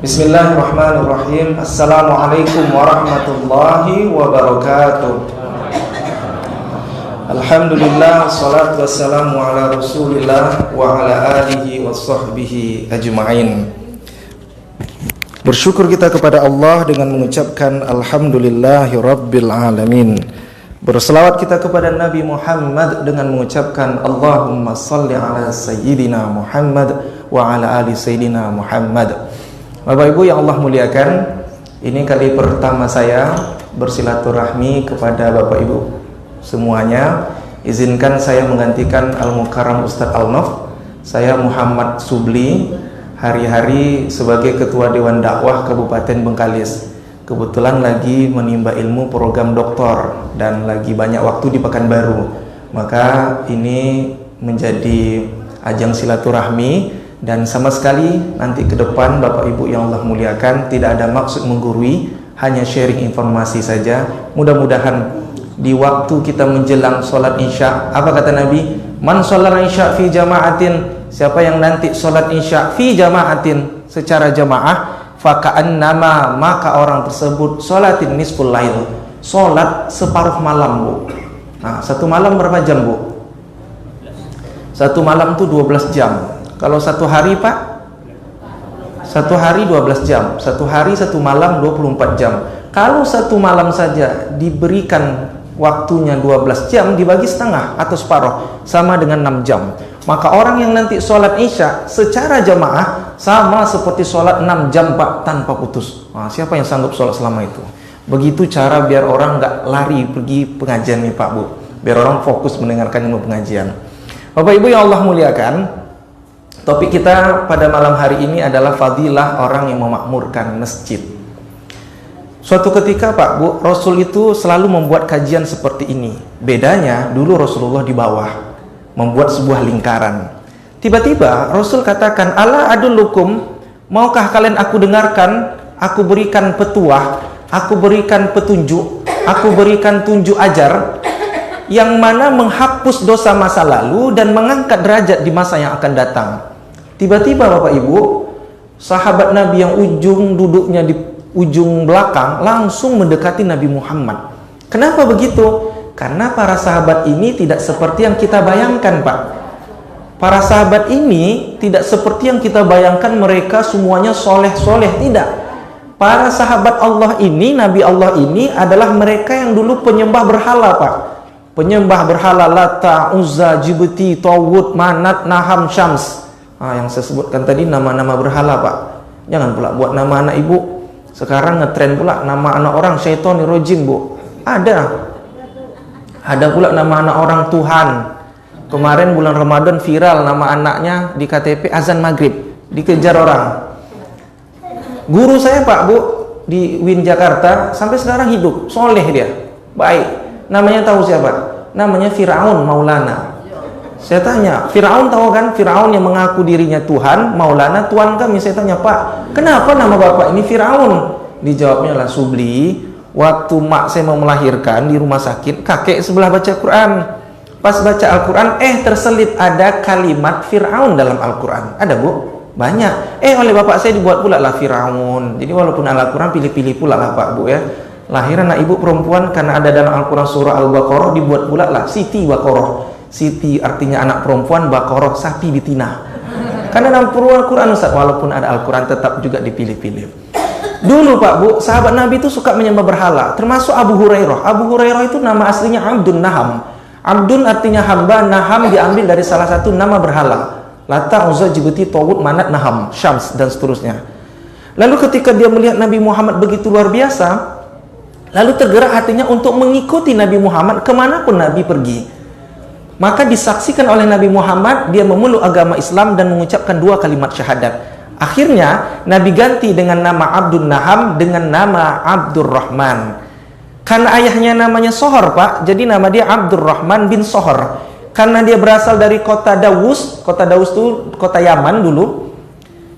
Bismillahirrahmanirrahim. Assalamualaikum warahmatullahi wabarakatuh. Alhamdulillah, salatu wassalamu ala rasulillah wa ala alihi wa sahbihi ajma'in. Bersyukur kita kepada Allah dengan mengucapkan Alhamdulillahi Rabbil Alamin. Berselawat kita kepada Nabi Muhammad dengan mengucapkan Allahumma salli ala Sayyidina Muhammad wa ala ali Sayyidina Muhammad. Bapak Ibu yang Allah muliakan, ini kali pertama saya bersilaturahmi kepada Bapak Ibu semuanya. Izinkan saya menggantikan Al-Mukarram Ustadz Al-Nof. Saya Muhammad Subli, hari-hari sebagai Ketua Dewan Dakwah Kabupaten Bengkalis. Kebetulan lagi menimba ilmu program doktor dan lagi banyak waktu di Pekanbaru. Maka ini menjadi ajang silaturahmi. Dan sama sekali nanti ke depan Bapak Ibu yang Allah muliakan tidak ada maksud menggurui, hanya sharing informasi saja. Mudah-mudahan di waktu kita menjelang sholat isya, apa kata Nabi? Man sholat isya fi jama'atin, siapa yang nanti sholat isya fi jama'atin secara jamaah, faka'annama, maka orang tersebut sholatin nisful lail, sholat separuh malam Bu. Nah, satu malam berapa jam Bu? Satu malam itu 12 jam. Kalau satu hari Pak, satu hari 12 jam, satu hari satu malam 24 jam. Kalau satu malam saja diberikan waktunya 12 jam, dibagi setengah atau separuh, sama dengan 6 jam. Maka orang yang nanti sholat isya secara jamaah sama seperti sholat 6 jam Pak, tanpa putus. Nah, siapa yang sanggup sholat selama itu? Begitu cara biar orang nggak lari pergi pengajian nih Pak Bu, biar orang fokus mendengarkan ilmu pengajian. Bapak Ibu yang Allah muliakan, topik kita pada malam hari ini adalah fadilah orang yang memakmurkan masjid. Suatu ketika Pak Bu, Rasul itu selalu membuat kajian seperti ini. Bedanya dulu Rasulullah di bawah, membuat sebuah lingkaran. Tiba-tiba Rasul katakan, ala adullukum, maukah kalian aku dengarkan, aku berikan petuah, aku berikan petunjuk, aku berikan tunjuk ajar, yang mana menghapus dosa masa lalu dan mengangkat derajat di masa yang akan datang. Tiba-tiba Bapak Ibu, sahabat Nabi yang ujung duduknya di ujung belakang langsung mendekati Nabi Muhammad. Kenapa begitu? Karena para sahabat ini tidak seperti yang kita bayangkan Pak. Para sahabat ini tidak seperti yang kita bayangkan mereka semuanya soleh-soleh, tidak. Para sahabat Allah ini, Nabi Allah ini adalah mereka yang dulu penyembah berhala Pak. Penyembah berhala Lata, Uzza, Jibti, Tawud, Manat, Naham, Syams. Yang saya sebutkan tadi nama-nama berhala Pak. Jangan pula buat nama anak ibu. Sekarang ngetren pula nama anak orang syaitonir rojim Bu. Ada pula nama anak orang Tuhan. Kemarin bulan Ramadan viral nama anaknya di KTP azan maghrib, dikejar orang. Guru saya Pak Bu di Win Jakarta sampai sekarang hidup, soleh dia, baik. Namanya tahu siapa? Namanya Firaun Maulana. Saya tanya, Firaun tahu kan? Firaun yang mengaku dirinya Tuhan, Maulana Tuhan kami. Saya tanya, Pak, kenapa nama bapak ini Firaun? Dijawabnya lah, Subli, waktu mak saya mau melahirkan di rumah sakit, kakek sebelah baca Quran. Pas baca Al-Quran, terselip ada kalimat Firaun dalam Al-Quran. Ada Bu? Banyak. Oleh bapak saya dibuat pula lah Firaun. Jadi walaupun Al-Quran pilih-pilih pula lah Pak Bu ya. Lahiran anak ibu perempuan karena ada dalam Al-Quran surah Al-Baqarah, dibuat pula lah Siti Baqarah. Siti artinya anak perempuan, Baqarah sapi betina. Karena dalam Al-Quran Ustaz, walaupun ada Al-Quran tetap juga dipilih-pilih. Dulu Pak Bu, sahabat Nabi itu suka menyembah berhala, termasuk Abu Hurairah. Abu Hurairah itu nama aslinya Abdun Naham. Abdun artinya hamba, Naham diambil dari salah satu nama berhala. Lata, Uzza, Jibti, Tawud, Manat, Naham, Syams dan seterusnya. Lalu ketika dia melihat Nabi Muhammad begitu luar biasa, lalu tergerak hatinya untuk mengikuti Nabi Muhammad kemanapun Nabi pergi. Maka disaksikan oleh Nabi Muhammad, dia memeluk agama Islam dan mengucapkan 2 kalimat syahadat. Akhirnya Nabi ganti dengan nama Abdun Naham dengan nama Abdurrahman. Karena ayahnya namanya Sohor Pak, jadi nama dia Abdurrahman bin Sohor. Karena dia berasal dari kota Dawus itu kota Yaman dulu,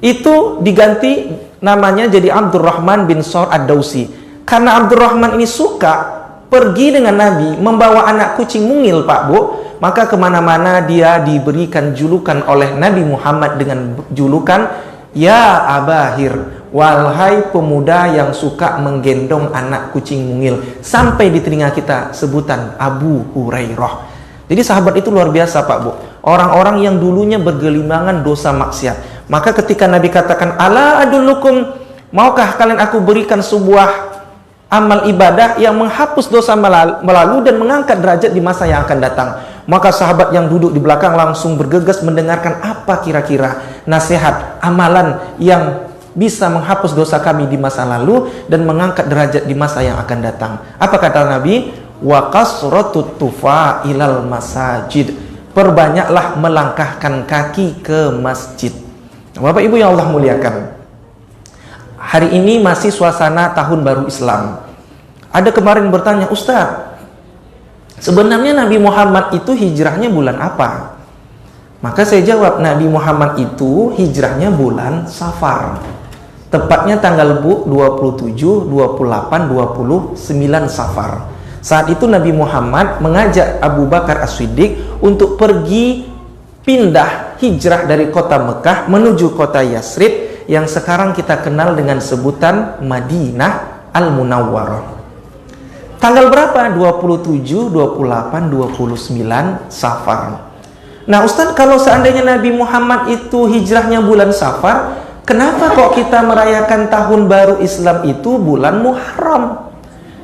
itu diganti namanya jadi Abdurrahman bin Sohor Ad-Dausi. Karena Abdurrahman ini suka pergi dengan Nabi membawa anak kucing mungil Pak Bu, maka kemana-mana dia diberikan julukan oleh Nabi Muhammad dengan julukan Ya Abahir, wahai pemuda yang suka menggendong anak kucing mungil. Sampai di telinga kita sebutan Abu Hurairah. Jadi sahabat itu luar biasa Pak Bu. Orang-orang yang dulunya bergelimbangan dosa maksiat. Maka ketika Nabi katakan, ala adullukum, maukah kalian aku berikan sebuah amal ibadah yang menghapus dosa melalu dan mengangkat derajat di masa yang akan datang. Maka sahabat yang duduk di belakang langsung bergegas mendengarkan apa kira-kira nasihat amalan yang bisa menghapus dosa kami di masa lalu dan mengangkat derajat di masa yang akan datang. Apa kata Nabi? Wa kasratut tufa ilal masajid. Perbanyaklah melangkahkan kaki ke masjid. Bapak Ibu yang Allah muliakan, hari ini masih suasana tahun baru Islam. Ada kemarin bertanya, Ustaz, sebenarnya Nabi Muhammad itu hijrahnya bulan apa? Maka saya jawab, Nabi Muhammad itu hijrahnya bulan Safar. Tepatnya tanggal 27, 28, 29 Safar. Saat itu Nabi Muhammad mengajak Abu Bakar As-Siddiq untuk pergi pindah hijrah dari kota Mekah menuju kota Yasrib yang sekarang kita kenal dengan sebutan Madinah Al-Munawwarah. Tanggal berapa? 27, 28, 29 Safar. Nah Ustadz, kalau seandainya Nabi Muhammad itu hijrahnya bulan Safar, kenapa kok kita merayakan tahun baru Islam itu bulan Muharram?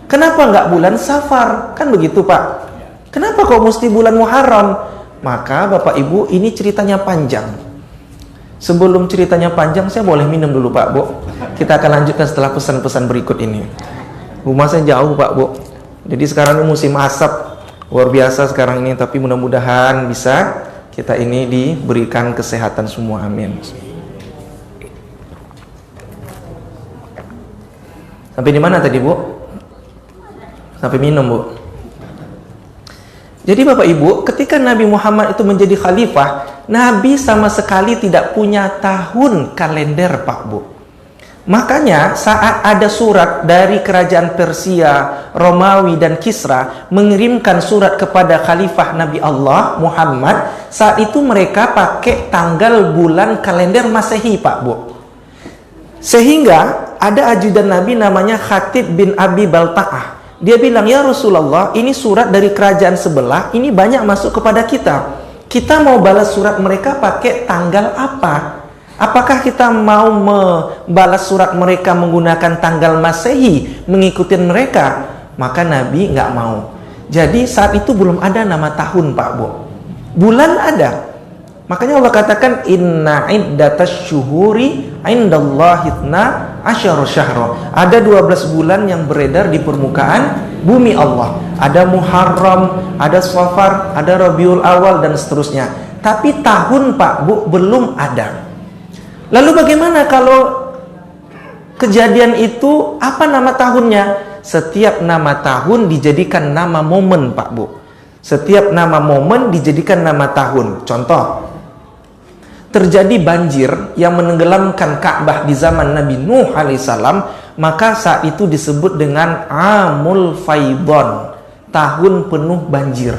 Kenapa nggak bulan Safar? Kan begitu Pak. Kenapa kok mesti bulan Muharram? Maka Bapak Ibu, ini ceritanya panjang. Sebelum ceritanya panjang, saya boleh minum dulu Pak Bu. Kita akan lanjutkan setelah pesan-pesan berikut ini. Rumah saya jauh Pak Bu. Jadi sekarang ini musim asap. Luar biasa sekarang ini. Tapi mudah-mudahan bisa kita ini diberikan kesehatan semua. Amin. Sampai di mana tadi Bu? Sampai minum Bu. Jadi Bapak Ibu, ketika Nabi Muhammad itu menjadi khalifah, Nabi sama sekali tidak punya tahun kalender Pak Bu. Makanya saat ada surat dari kerajaan Persia, Romawi dan Kisra mengirimkan surat kepada khalifah Nabi Allah Muhammad, saat itu mereka pakai tanggal bulan kalender Masehi Pak Bu. Sehingga ada ajudan Nabi namanya Khatib bin Abi Balta'ah. Dia bilang, ya Rasulullah, ini surat dari kerajaan sebelah, ini banyak masuk kepada kita. Kita mau balas surat mereka pakai tanggal apa? Apakah kita mau membalas surat mereka menggunakan tanggal Masehi, mengikuti mereka? Maka Nabi nggak mau. Jadi saat itu belum ada nama tahun Pak Bu. Bulan ada. Makanya Allah katakan, inna iddatasy syuhuri indallahi 12 syahra. Ada 12 bulan yang beredar di permukaan bumi Allah. Ada Muharram, ada Safar, ada Rabiul Awal dan seterusnya. Tapi tahun Pak Bu belum ada. Lalu bagaimana kalau kejadian itu, apa nama tahunnya? Setiap nama tahun dijadikan nama momen Pak Bu. Setiap nama momen dijadikan nama tahun. Contoh, terjadi banjir yang menenggelamkan Ka'bah di zaman Nabi Nuh alaihissalam, maka saat itu disebut dengan Amul Faidon, tahun penuh banjir.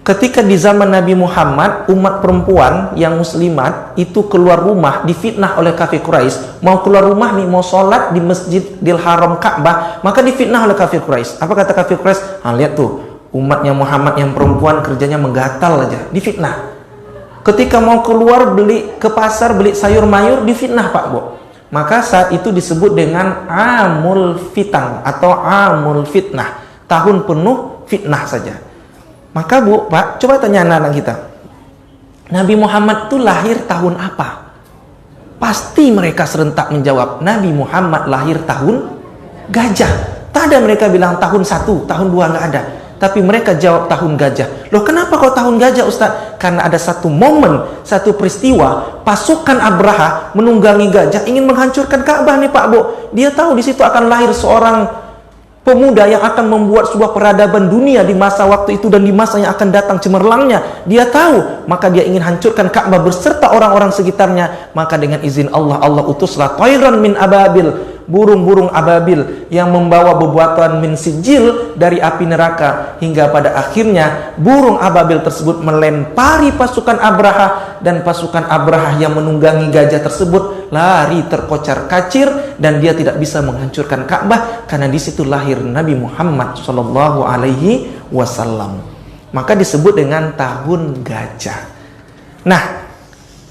Ketika di zaman Nabi Muhammad, umat perempuan yang muslimat itu keluar rumah difitnah oleh kafir Quraisy. Mau keluar rumah nih, mau sholat di Masjidil Haram Ka'bah, maka difitnah oleh kafir Quraisy. Apa kata kafir Quraisy? Lihat tuh, umatnya Muhammad yang perempuan kerjanya menggatal aja, difitnah. Ketika mau keluar beli ke pasar, beli sayur mayur, difitnah Pak Bu. Maka saat itu disebut dengan Amul Fitan atau Amul Fitnah, tahun penuh fitnah saja. Maka Bu, Pak, coba tanya anak-anak kita, Nabi Muhammad itu lahir tahun apa? Pasti mereka serentak menjawab, Nabi Muhammad lahir tahun gajah. Tak ada mereka bilang tahun 1, tahun 2, nggak ada. Tapi mereka jawab tahun gajah. Loh, kenapa kok tahun gajah Ustaz? Karena ada satu momen, satu peristiwa, pasukan Abraha menunggangi gajah ingin menghancurkan Ka'bah nih Pak Bu. Dia tahu di situ akan lahir seorang pemuda yang akan membuat sebuah peradaban dunia di masa waktu itu dan di masa yang akan datang cemerlangnya. Dia tahu, maka dia ingin hancurkan Ka'bah berserta orang-orang sekitarnya. Maka dengan izin Allah, Allah utuslah tayran min ababil, burung-burung ababil yang membawa bebatuan min sijil dari api neraka, hingga pada akhirnya burung ababil tersebut melempari pasukan Abraha, dan pasukan Abraha yang menunggangi gajah tersebut lari terkocar-kacir, dan dia tidak bisa menghancurkan Ka'bah karena di situ lahir Nabi Muhammad sallallahu alaihi wasallam. Maka disebut dengan tahun gajah. Nah,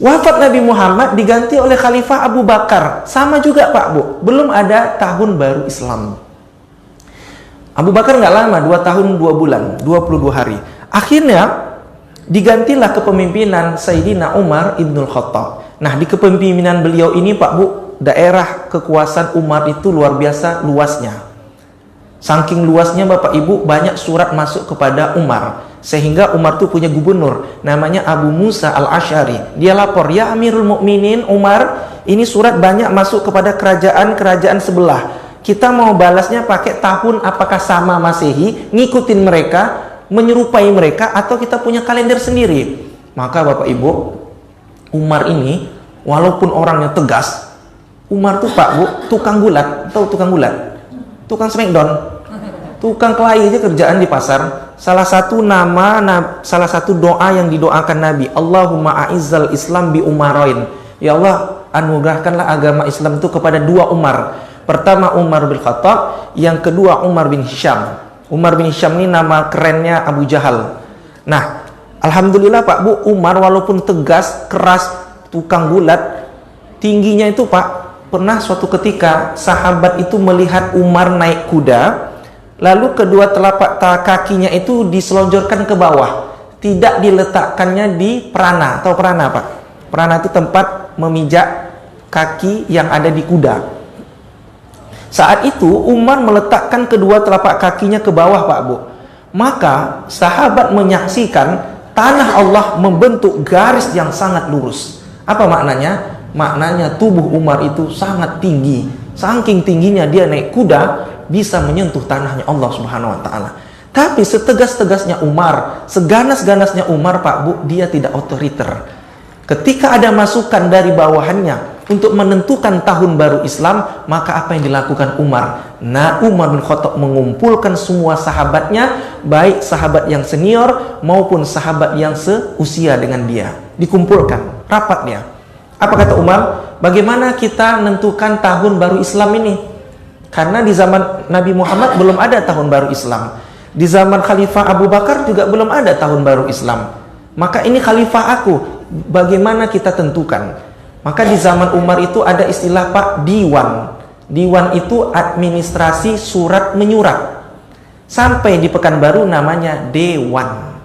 wafat Nabi Muhammad diganti oleh Khalifah Abu Bakar. Sama juga Pak Bu, belum ada tahun baru Islam. Abu Bakar nggak lama, 2 tahun 2 bulan, 22 hari. Akhirnya digantilah kepemimpinan Sayyidina Umar Ibnul Khattab. Nah, di kepemimpinan beliau ini Pak Bu, daerah kekuasaan Umar itu luar biasa luasnya. Saking luasnya Bapak Ibu, banyak surat masuk kepada Umar, sehingga Umar tuh punya gubernur namanya Abu Musa Al-Asy'ari. Dia lapor, "Ya Amirul Mukminin Umar, ini surat banyak masuk kepada kerajaan-kerajaan sebelah. Kita mau balasnya pakai tahun apakah sama Masehi, ngikutin mereka, menyerupai mereka, atau kita punya kalender sendiri?" Maka Bapak Ibu, Umar ini walaupun orangnya tegas, Umar tuh Pak Bu, tukang gulat. Tahu tukang gulat? Tukang smackdown, tukang kelahi aja kerjaan di pasar. Salah satu salah satu doa yang didoakan Nabi, Allahumma a'izzal Islam bi Umarain. Ya Allah, anugerahkanlah agama Islam itu kepada 2 Umar. Pertama Umar bin Khattab, yang kedua Umar bin Hisham. Umar bin Hisham ini nama kerennya Abu Jahal. Nah, alhamdulillah Pak Bu, Umar walaupun tegas, keras, tukang gulat, tingginya itu Pak, pernah suatu ketika sahabat itu melihat Umar naik kuda, lalu kedua telapak kakinya itu diselonjorkan ke bawah, tidak diletakkannya di perana. Tahu perana Pak? Perana itu tempat memijak kaki yang ada di kuda. Saat itu Umar meletakkan kedua telapak kakinya ke bawah Pak Bu. Maka sahabat menyaksikan tanah Allah membentuk garis yang sangat lurus. Apa maknanya? Maknanya tubuh Umar itu sangat tinggi. Saking tingginya dia naik kuda bisa menyentuh tanahnya Allah Subhanahu wa taala. Tapi setegas-tegasnya Umar, seganas-ganasnya Umar Pak Bu, dia tidak otoriter. Ketika ada masukan dari bawahannya untuk menentukan tahun baru Islam, maka apa yang dilakukan Umar? Nah, Umar bin Khattab mengumpulkan semua sahabatnya, baik sahabat yang senior maupun sahabat yang seusia dengan dia. Dikumpulkan, rapat dia. Apa kata Umar? Bagaimana kita menentukan tahun baru Islam ini? Karena di zaman Nabi Muhammad belum ada tahun baru Islam. Di zaman Khalifah Abu Bakar juga belum ada tahun baru Islam. Maka ini khalifah aku, bagaimana kita tentukan? Maka di zaman Umar itu ada istilah Pak, diwan. Diwan itu administrasi surat menyurat. Sampai di Pekanbaru namanya dewan.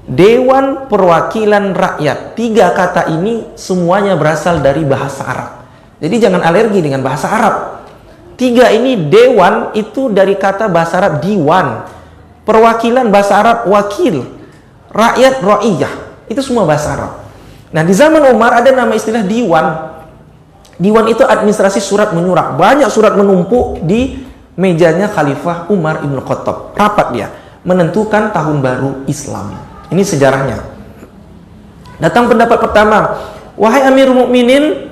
Dewan Perwakilan Rakyat. 3 kata ini semuanya berasal dari bahasa Arab. Jadi jangan alergi dengan bahasa Arab. 3 ini dewan itu dari kata bahasa Arab diwan. Perwakilan bahasa Arab wakil. Rakyat ra'iyah. Itu semua bahasa Arab. Nah, di zaman Umar ada nama istilah diwan. Diwan itu administrasi surat menyurat. Banyak surat menumpuk di mejanya Khalifah Umar Ibn Khattab. Rapat dia menentukan tahun baru Islam. Ini sejarahnya. Datang pendapat pertama, wahai Amirul Mukminin,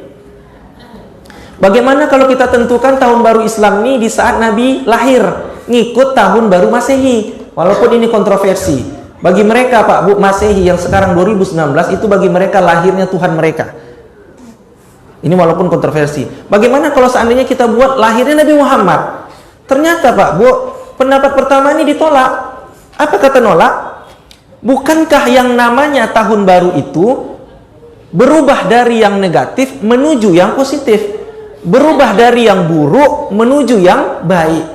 bagaimana kalau kita tentukan tahun baru Islam ini di saat Nabi lahir, ngikut tahun baru Masehi? Walaupun ini kontroversi. Bagi mereka Pak Bu, Masehi yang sekarang 2019 itu bagi mereka lahirnya Tuhan mereka. Ini walaupun kontroversi. Bagaimana kalau seandainya kita buat lahirnya Nabi Muhammad? Ternyata Pak Bu, pendapat pertama ini ditolak. Apa kata nolak? Bukankah yang namanya tahun baru itu berubah dari yang negatif menuju yang positif, berubah dari yang buruk menuju yang baik?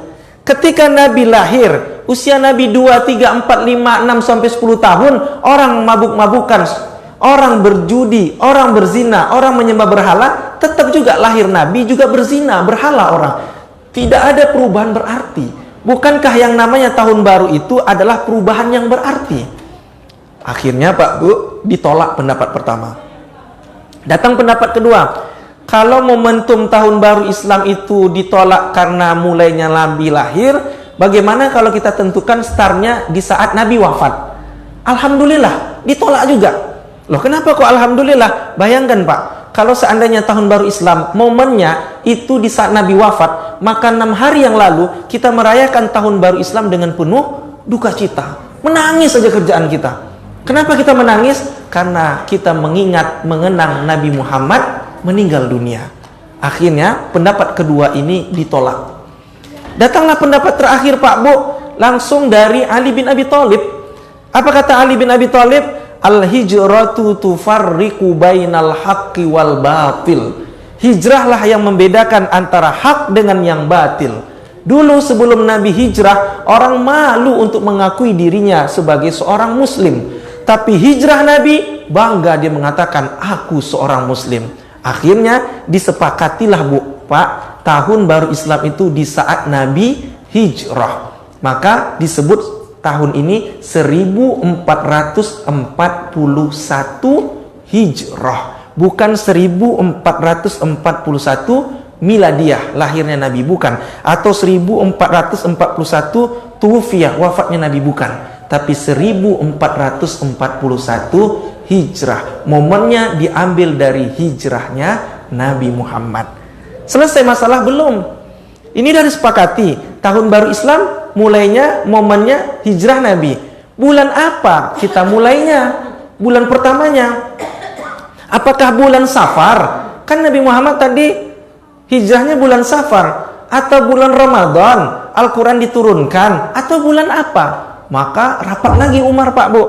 Ketika Nabi lahir, usia Nabi 2, 3, 4, 5, 6 sampai 10 tahun, orang mabuk-mabukan, orang berjudi, orang berzina, orang menyembah berhala, tetap juga lahir Nabi juga berzina, berhala orang. Tidak ada perubahan berarti. Bukankah yang namanya tahun baru itu adalah perubahan yang berarti? Akhirnya Pak Bu, ditolak pendapat pertama. Datang pendapat kedua. Kalau momentum tahun baru Islam itu ditolak karena mulainya Nabi lahir, bagaimana kalau kita tentukan startnya di saat Nabi wafat? Alhamdulillah, ditolak juga. Loh, kenapa kok alhamdulillah? Bayangkan Pak, kalau seandainya tahun baru Islam momennya itu di saat Nabi wafat, maka 6 hari yang lalu kita merayakan tahun baru Islam dengan penuh duka cita. Menangis saja kerjaan kita. Kenapa kita menangis? Karena kita mengenang Nabi Muhammad meninggal dunia. Akhirnya pendapat kedua ini ditolak. Datanglah pendapat terakhir Pak Bu, langsung dari Ali bin Abi Thalib. Apa kata Ali bin Abi Thalib? Al-hijratu tufarriqu bainal haqqi wal batil. Hijrahlah yang membedakan antara hak dengan yang batil. Dulu sebelum Nabi hijrah, orang malu untuk mengakui dirinya sebagai seorang muslim. Tapi hijrah Nabi, bangga dia mengatakan, aku seorang muslim. Akhirnya disepakatilah Bu, Pak, tahun baru Islam itu di saat Nabi hijrah. Maka disebut tahun ini 1441 hijrah. Bukan 1441 miladiah, lahirnya Nabi, bukan. Atau 1441 tuwfiyah, wafatnya Nabi, bukan. Tapi 1441 hijrah. Momennya diambil dari hijrahnya Nabi Muhammad. Selesai masalah belum? Ini dari sepakati tahun baru Islam mulainya, momennya hijrah Nabi. Bulan apa kita mulainya? Bulan pertamanya. Apakah bulan Safar? Kan Nabi Muhammad tadi hijrahnya bulan Safar, atau bulan Ramadan Al-Quran diturunkan, atau bulan apa? Maka rapat lagi Umar, Pak Bu.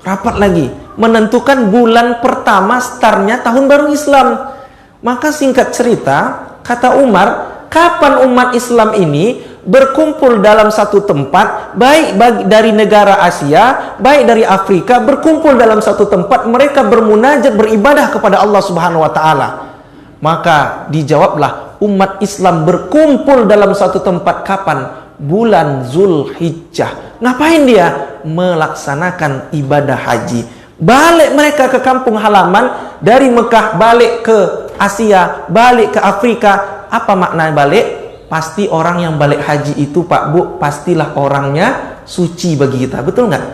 Rapat lagi menentukan bulan pertama startnya tahun baru Islam. Maka singkat cerita, kata Umar, kapan umat Islam ini berkumpul dalam satu tempat, baik dari negara Asia, baik dari Afrika, berkumpul dalam satu tempat, mereka bermunajat, beribadah kepada Allah Subhanahu wa taala. Maka dijawablah, umat Islam berkumpul dalam satu tempat kapan? Bulan Zulhijjah. Ngapain dia? Melaksanakan ibadah haji. Balik mereka ke kampung halaman, dari Mekah balik ke Asia, balik ke Afrika. Apa makna balik? Pasti orang yang balik haji itu, Pak Bu, pastilah orangnya suci bagi kita. Betul nggak?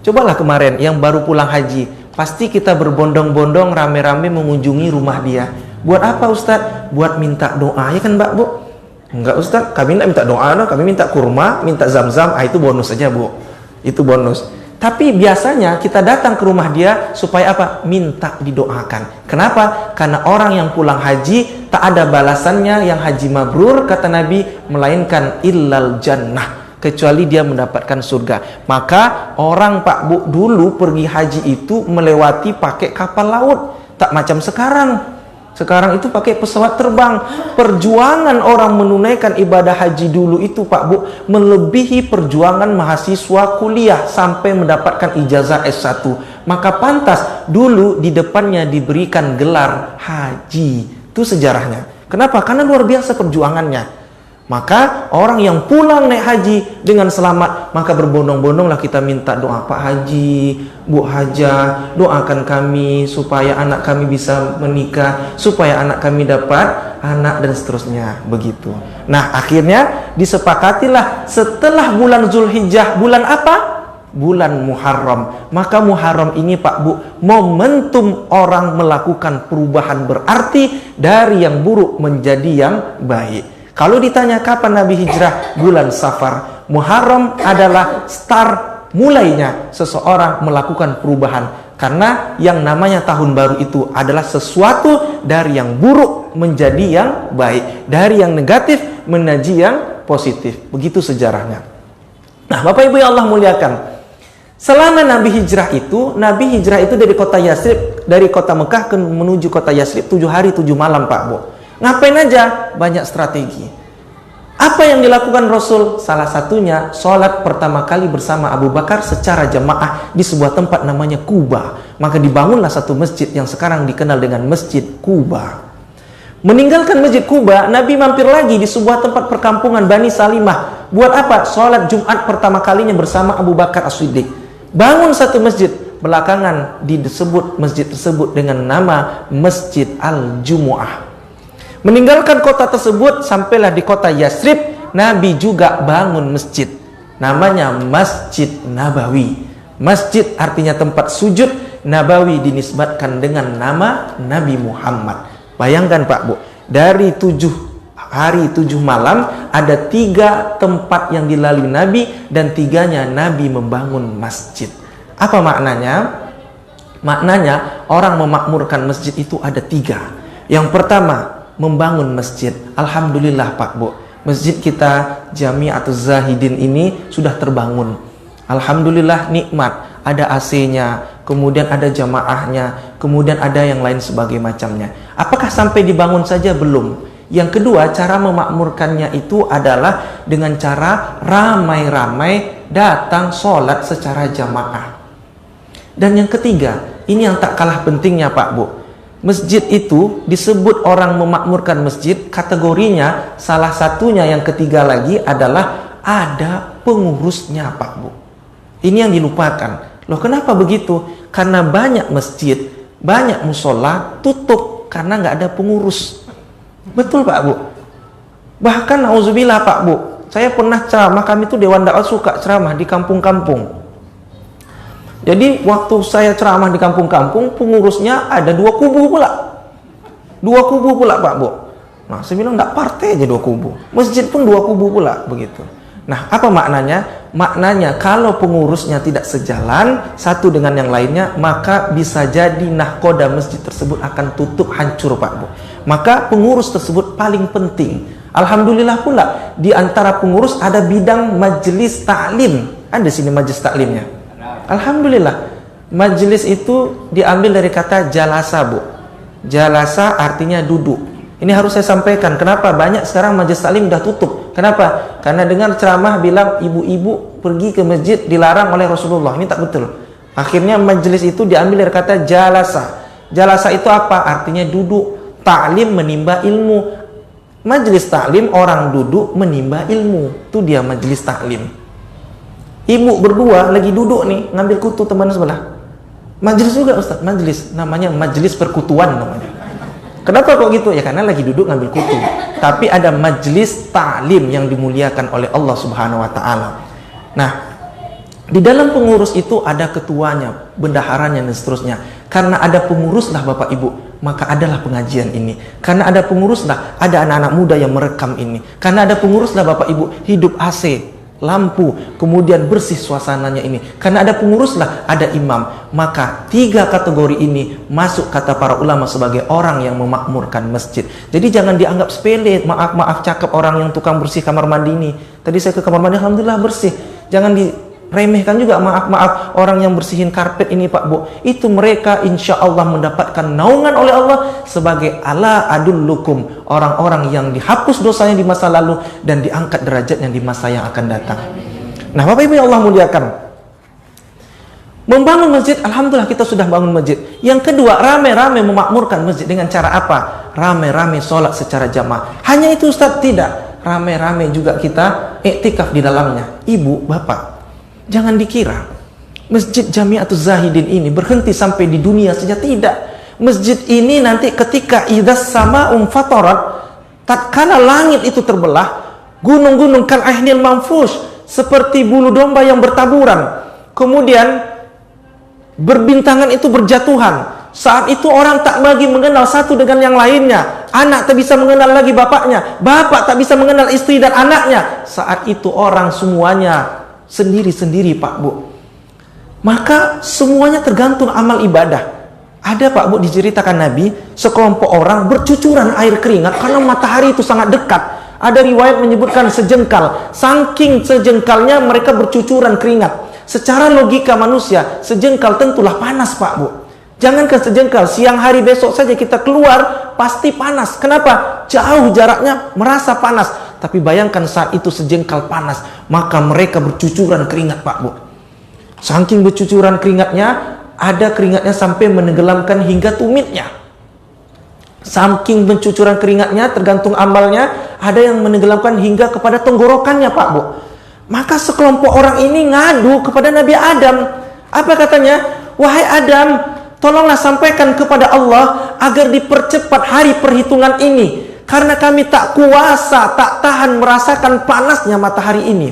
Cobalah kemarin yang baru pulang haji, pasti kita berbondong-bondong rame-rame mengunjungi rumah dia. Buat apa Ustadz? Buat minta doa, ya kan Mbak Bu? Enggak Ustadz, kami tidak minta doa, no. Kami minta kurma, minta zam-zam. Itu bonus saja Bu, itu bonus. Tapi biasanya kita datang ke rumah dia supaya apa? Minta didoakan. Kenapa? Karena orang yang pulang haji tak ada balasannya yang haji mabrur, kata Nabi, melainkan illal jannah, kecuali dia mendapatkan surga. Maka orang, Pak Bu, dulu pergi haji itu melewati pakai kapal laut, tak macam sekarang. Sekarang itu pakai pesawat terbang. Perjuangan orang menunaikan ibadah haji dulu itu, Pak Bu, melebihi perjuangan mahasiswa kuliah sampai mendapatkan ijazah S1. Maka pantas dulu di depannya diberikan gelar haji. Itu sejarahnya. Kenapa? Karena luar biasa perjuangannya. Maka orang yang pulang naik haji dengan selamat, maka berbondong-bondonglah kita minta doa, Pak Haji, Bu Haja, doakan kami supaya anak kami bisa menikah, supaya anak kami dapat anak, dan seterusnya begitu. Nah, akhirnya disepakatilah setelah bulan Zulhijjah, bulan apa? Bulan Muharram. Maka Muharram ini, Pak Bu, momentum orang melakukan perubahan berarti dari yang buruk menjadi yang baik. Kalau ditanya kapan Nabi hijrah, bulan Safar. Muharram adalah start mulainya seseorang melakukan perubahan. Karena yang namanya tahun baru itu adalah sesuatu dari yang buruk menjadi yang baik, dari yang negatif menuju yang positif. Begitu sejarahnya. Nah, Bapak Ibu yang Allah muliakan, selama Nabi hijrah itu dari kota Yasrib, dari kota Mekah menuju kota Yasrib 7 hari 7 malam, Pak Bu. Ngapain aja? Banyak strategi. Apa yang dilakukan Rasul? Salah satunya sholat pertama kali bersama Abu Bakar secara jamaah di sebuah tempat namanya Kuba. Maka dibangunlah satu masjid yang sekarang dikenal dengan Masjid Kuba. Meninggalkan Masjid Kuba, Nabi mampir lagi di sebuah tempat perkampungan Bani Salimah. Buat apa? Sholat Jumat pertama kalinya bersama Abu Bakar As-Siddiq. Bangun satu masjid. Belakangan disebut masjid tersebut dengan nama Masjid Al-Jumu'ah. Meninggalkan kota tersebut, sampailah di kota Yasrib. Nabi juga bangun masjid, namanya Masjid Nabawi. Masjid artinya tempat sujud, Nabawi dinisbatkan dengan nama Nabi Muhammad. Bayangkan Pak Bu, dari 7 hari 7 malam ada 3 tempat yang dilalui Nabi, dan 3-nya Nabi membangun masjid. Apa maknanya? Maknanya orang memakmurkan masjid itu ada 3. Yang pertama, membangun masjid. Alhamdulillah Pak Bu, masjid kita Jami'atuz Zahidin ini sudah terbangun. Alhamdulillah nikmat, ada AC-nya, kemudian ada jamaahnya, kemudian ada yang lain sebagai macamnya. Apakah sampai dibangun saja? Belum. Yang kedua, cara memakmurkannya itu adalah dengan cara ramai-ramai datang sholat secara jamaah. Dan yang ketiga, ini yang tak kalah pentingnya Pak Bu, masjid itu disebut orang memakmurkan masjid, kategorinya salah satunya yang ketiga lagi adalah ada pengurusnya Pak Bu. Ini yang dilupakan. Loh, kenapa begitu? Karena banyak masjid, banyak musola tutup karena nggak ada pengurus. Betul Pak Bu. Bahkan nauzubillah Pak Bu, saya pernah ceramah, kami tuh Dewan Dakwah suka ceramah di kampung-kampung. Jadi waktu saya ceramah di kampung-kampung, pengurusnya ada 2 kubu pula. 2 kubu pula Pak Bu. Nah, saya bilang nggak partai aja 2 kubu. Masjid pun 2 kubu pula begitu. Nah, apa maknanya? Maknanya kalau pengurusnya tidak sejalan satu dengan yang lainnya, maka bisa jadi nahkoda masjid tersebut akan tutup, hancur Pak Bu. Maka pengurus tersebut paling penting. Alhamdulillah pula di antara pengurus ada bidang majelis taklim. Ada sini majelis taklimnya. Alhamdulillah. Majelis itu diambil dari kata jalasa Bu. Jalasa artinya duduk. Ini harus saya sampaikan. Kenapa banyak sekarang majelis taklim udah tutup? Kenapa? Karena dengar ceramah bilang ibu-ibu pergi ke masjid dilarang oleh Rasulullah. Ini tak betul. Akhirnya majelis itu diambil dari kata jalasa. Jalasa itu apa? Artinya duduk. Taklim menimba ilmu. Majelis taklim orang duduk menimba ilmu. Itu dia majelis taklim. Ibu berdua lagi duduk nih ngambil kutu teman sebelah. Majelis juga Ustaz, majelis. Namanya majelis perkutuan namanya. Kenapa kok gitu? Ya karena lagi duduk ngambil kutu. Tapi ada majelis taklim yang dimuliakan oleh Allah Subhanahu wa taala. Nah, di dalam pengurus itu ada ketuanya, bendaharanya dan seterusnya. Karena ada penguruslah Bapak Ibu, maka adalah pengajian ini. Karena ada penguruslah ada anak-anak muda yang merekam ini. Karena ada penguruslah Bapak Ibu hidup AC, lampu, kemudian bersih suasananya ini. Karena ada penguruslah ada imam. Maka 3 kategori ini masuk kata para ulama sebagai orang yang memakmurkan masjid. Jadi jangan dianggap sepele. Maaf cakep orang yang tukang bersih kamar mandi ini. Tadi saya ke kamar mandi, alhamdulillah bersih. Jangan diremehkan juga. Maaf orang yang bersihin karpet ini Pak Bu. Itu mereka insya Allah mendapatkan naungan oleh Allah sebagai ala adullukum, orang-orang yang dihapus dosanya di masa lalu dan diangkat derajatnya di masa yang akan datang. Nah Bapak Ibu yang Allah muliakan, membangun masjid, alhamdulillah kita sudah bangun masjid. Yang kedua, rame-rame memakmurkan masjid dengan cara apa? Rame-rame sholat secara jamaah. Hanya itu Ustaz? Tidak. Rame-rame juga kita iktikaf di dalamnya. Ibu, bapak, jangan dikira Masjid Jami'atuz Zahidin ini berhenti sampai di dunia saja. Tidak. Masjid ini nanti ketika idzas sama'um fatarat, tatkala langit itu terbelah, gunung-gunung kal ahnil manfush, seperti bulu domba yang bertaburan. Kemudian berbintangan itu berjatuhan. Saat itu orang tak lagi mengenal satu dengan yang lainnya. Anak tak bisa mengenal lagi bapaknya. Bapak tak bisa mengenal istri dan anaknya. Saat itu orang semuanya sendiri-sendiri Pak Bu. Maka semuanya tergantung amal ibadah. Ada Pak Bu, diceritakan Nabi, sekelompok orang bercucuran air keringat karena matahari itu sangat dekat. Ada riwayat menyebutkan sejengkal. Saking sejengkalnya mereka bercucuran keringat. Secara logika manusia, sejengkal tentulah panas Pak Bu. Jangankan sejengkal, siang hari besok saja kita keluar pasti panas. Kenapa? Jauh jaraknya merasa panas. Tapi bayangkan saat itu sejengkal panas, maka mereka bercucuran keringat Pak Bu. Saking bercucuran keringatnya, ada keringatnya sampai menenggelamkan hingga tumitnya. Saking bercucuran keringatnya, tergantung amalnya, ada yang menenggelamkan hingga kepada tenggorokannya Pak Bu. Maka sekelompok orang ini ngadu kepada Nabi Adam. Apa katanya? Wahai Adam, tolonglah sampaikan kepada Allah agar dipercepat hari perhitungan ini. Karena kami tak kuasa, tak tahan merasakan panasnya matahari ini.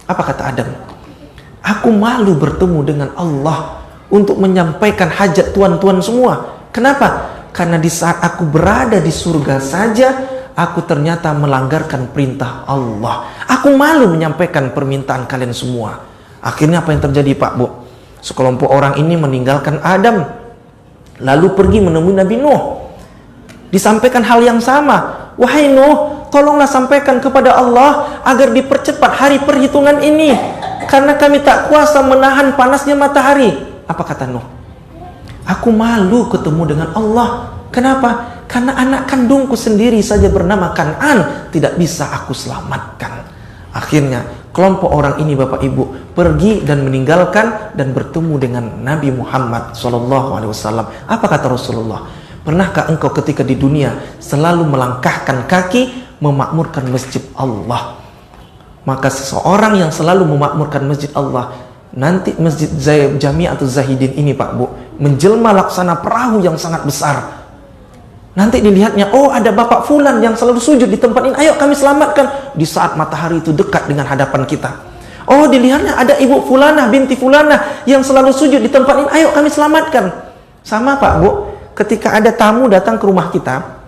Apa kata Adam? Aku malu bertemu dengan Allah untuk menyampaikan hajat tuan-tuan semua. Kenapa? Karena di saat aku berada di surga saja, aku ternyata melanggarkan perintah Allah. Aku malu menyampaikan permintaan kalian semua. Akhirnya apa yang terjadi Pak Bu? Sekelompok orang ini meninggalkan Adam, lalu pergi menemui Nabi Nuh. Disampaikan hal yang sama. Wahai Nuh, tolonglah sampaikan kepada Allah agar dipercepat hari perhitungan ini, karena kami tak kuasa menahan panasnya matahari. Apa kata Nuh? Aku malu ketemu dengan Allah. Kenapa? Karena anak kandungku sendiri saja bernama Kan'an tidak bisa aku selamatkan. Akhirnya kelompok orang ini Bapak Ibu pergi dan meninggalkan dan bertemu dengan Nabi Muhammad SAW. Apa kata Rasulullah? Pernahkah engkau ketika di dunia selalu melangkahkan kaki memakmurkan masjid Allah? Maka seseorang yang selalu memakmurkan masjid Allah, nanti masjid Jami'atul Zahidin ini Pak Bu menjelma laksana perahu yang sangat besar. Nanti dilihatnya, oh ada bapak fulan yang selalu sujud di tempat ini, ayo kami selamatkan. Di saat matahari itu dekat dengan hadapan kita. Oh dilihatnya ada ibu fulanah binti fulanah yang selalu sujud di tempat ini, ayo kami selamatkan. Sama Pak Bu, ketika ada tamu datang ke rumah kita,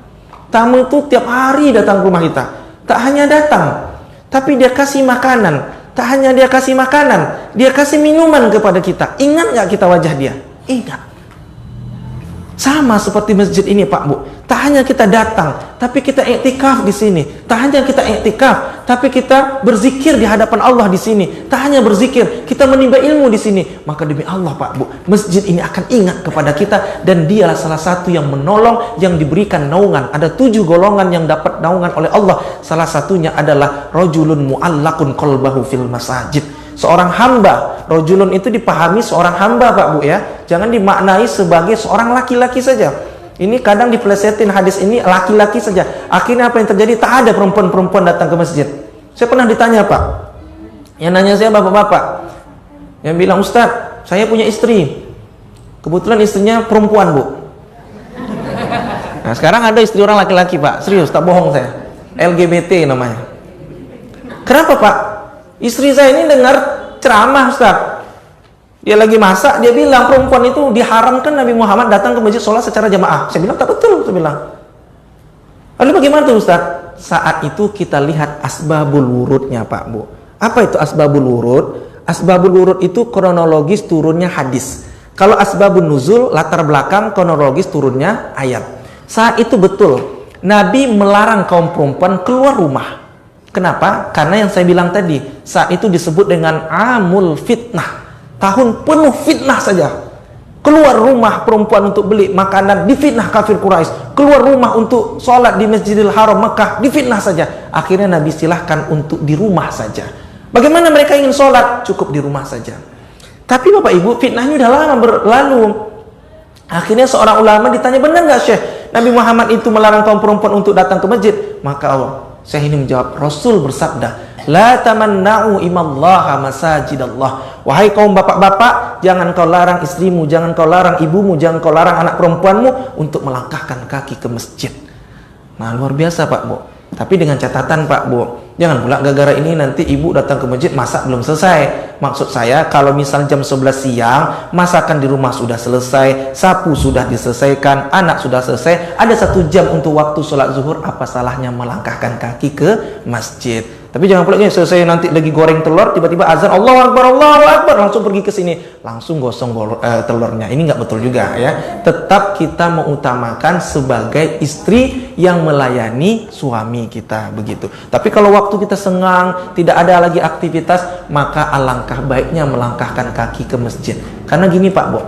tamu itu tiap hari datang ke rumah kita. Tak hanya datang, tapi dia kasih makanan. Tak hanya dia kasih makanan, dia kasih minuman kepada kita. Ingat nggak kita wajah dia? Ingat. Sama seperti masjid ini Pak Bu. Tak hanya kita datang, tapi kita iktikaf di sini. Tak hanya kita iktikaf, tapi kita berzikir di hadapan Allah di sini. Tak hanya berzikir, kita menimba ilmu di sini. Maka demi Allah Pak Bu, masjid ini akan ingat kepada kita, dan dialah salah satu yang menolong, yang diberikan naungan. Ada 7 golongan yang dapat naungan oleh Allah. Salah satunya adalah rajulun mu'allaqun qalbahu fil masajid. Seorang hamba, rojulun itu dipahami seorang hamba Pak Bu ya. Jangan dimaknai sebagai seorang laki-laki saja. Ini kadang dipelesetin hadis ini laki-laki saja. Akhirnya apa yang terjadi? Tak ada perempuan-perempuan datang ke masjid. Saya pernah ditanya Pak, yang nanya saya bapak-bapak, yang bilang, Ustadz, saya punya istri. Kebetulan istrinya perempuan Bu. Nah sekarang ada istri orang laki-laki Pak. Serius, tak bohong saya. LGBT namanya. Kenapa Pak? Istri saya ini dengar ceramah Ustaz. Dia lagi masak, dia bilang perempuan itu diharamkan Nabi Muhammad datang ke masjid sholat secara jamaah. Saya bilang tak betul, saya bilang. Lalu bagaimana tuh Ustaz? Saat itu kita lihat asbabul wurudnya Pak Bu. Apa itu asbabul wurud? Asbabul wurud itu kronologis turunnya hadis. Kalau asbabun nuzul, latar belakang kronologis turunnya ayat. Saat itu betul, Nabi melarang kaum perempuan keluar rumah. Kenapa? Karena yang saya bilang tadi, saat itu disebut dengan amul fitnah, tahun penuh fitnah saja. Keluar rumah perempuan untuk beli makanan, difitnah kafir Quraisy. Keluar rumah untuk sholat di Masjidil Haram Mekah, difitnah saja. Akhirnya Nabi silahkan untuk di rumah saja. Bagaimana mereka ingin sholat? Cukup di rumah saja. Tapi Bapak Ibu, fitnahnya udah lama berlalu. Akhirnya seorang ulama ditanya, benar nggak Syekh, Nabi Muhammad itu melarang kaum perempuan untuk datang ke masjid? Maka saya ini menjawab, Rasul bersabda, la tamanna'u imallaha masajidallah. Wahai kaum bapak-bapak, jangan kau larang istrimu, jangan kau larang ibumu, jangan kau larang anak perempuanmu untuk melangkahkan kaki ke masjid. Nah luar biasa Pak Bu. Tapi dengan catatan Pak Bu, jangan pula gara-gara ini nanti ibu datang ke masjid masak belum selesai. Maksud saya kalau misal jam 11 siang masakan di rumah sudah selesai, sapu sudah diselesaikan, anak sudah selesai, ada 1 jam untuk waktu sholat zuhur, apa salahnya melangkahkan kaki ke masjid? Tapi jangan pula selesai nanti lagi goreng telur, tiba-tiba azan Allahu Akbar, langsung pergi ke sini, langsung gosong telurnya. Ini nggak betul juga ya. Tetap kita mengutamakan sebagai istri yang melayani suami kita begitu. Tapi kalau waktu kita sengang, tidak ada lagi aktivitas, maka alangkah baiknya melangkahkan kaki ke masjid. Karena gini Pak Bu,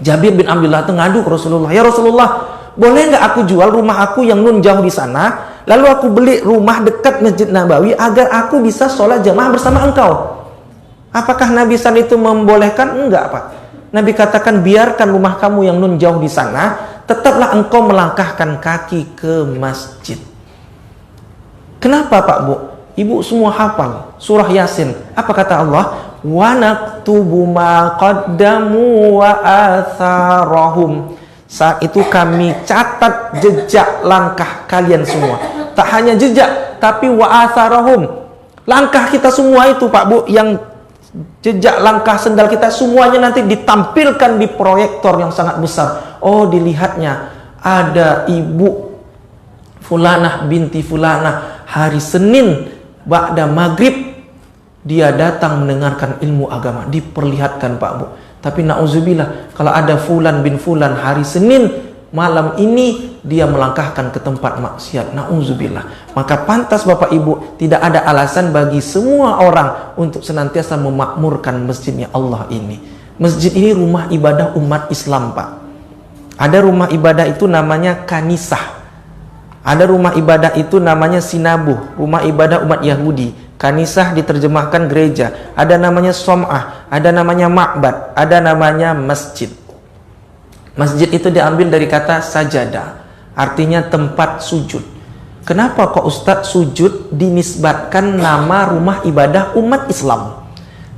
Jabir bin Abdullah itu ngadu ke Rasulullah, ya Rasulullah, boleh nggak aku jual rumah aku yang nun jauh di sana, lalu aku beli rumah dekat Masjid Nabawi agar aku bisa sholat jamaah bersama engkau? Apakah Nabi SAW itu membolehkan? Enggak Pak. Nabi katakan, biarkan rumah kamu yang nun jauh di sana, tetaplah engkau melangkahkan kaki ke masjid. Kenapa Pak Bu? Ibu semua hafal surah Yasin. Apa kata Allah? Wa naktubu ma qaddamu wa atharahum. Saat itu kami catat jejak langkah kalian semua. Tak hanya jejak, tapi wa atharahum. Langkah kita semua itu Pak Bu, yang jejak langkah sendal kita semuanya nanti ditampilkan di proyektor yang sangat besar. Oh dilihatnya ada ibu Fulanah binti Fulanah hari Senin ba'da maghrib dia datang mendengarkan ilmu agama, diperlihatkan Pak Bu. Tapi na'udzubillah, kalau ada Fulan bin Fulan hari Senin malam ini dia melangkahkan ke tempat maksiat, na'udzubillah. Maka pantas Bapak Ibu, tidak ada alasan bagi semua orang untuk senantiasa memakmurkan masjidnya Allah ini. Masjid ini rumah ibadah umat Islam Pak. Ada rumah ibadah itu namanya kanisah, ada rumah ibadah itu namanya sinabuh, rumah ibadah umat Yahudi. Kanisah diterjemahkan gereja. Ada namanya som'ah, ada namanya ma'bad, ada namanya masjid. Masjid itu diambil dari kata sajadah, artinya tempat sujud. Kenapa kok Ustadz sujud dinisbatkan nama rumah ibadah umat Islam?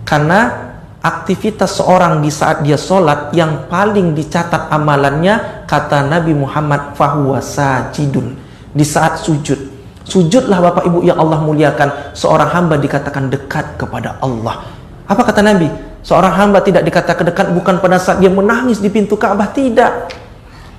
Karena aktivitas seorang di saat dia sholat yang paling dicatat amalannya, kata Nabi Muhammad, fahuwa sajidun, di saat sujud. Sujudlah Bapak Ibu yang Allah muliakan, seorang hamba dikatakan dekat kepada Allah. Apa kata Nabi? Seorang hamba tidak dikatakan dekat bukan pada saat dia menangis di pintu Ka'bah, tidak.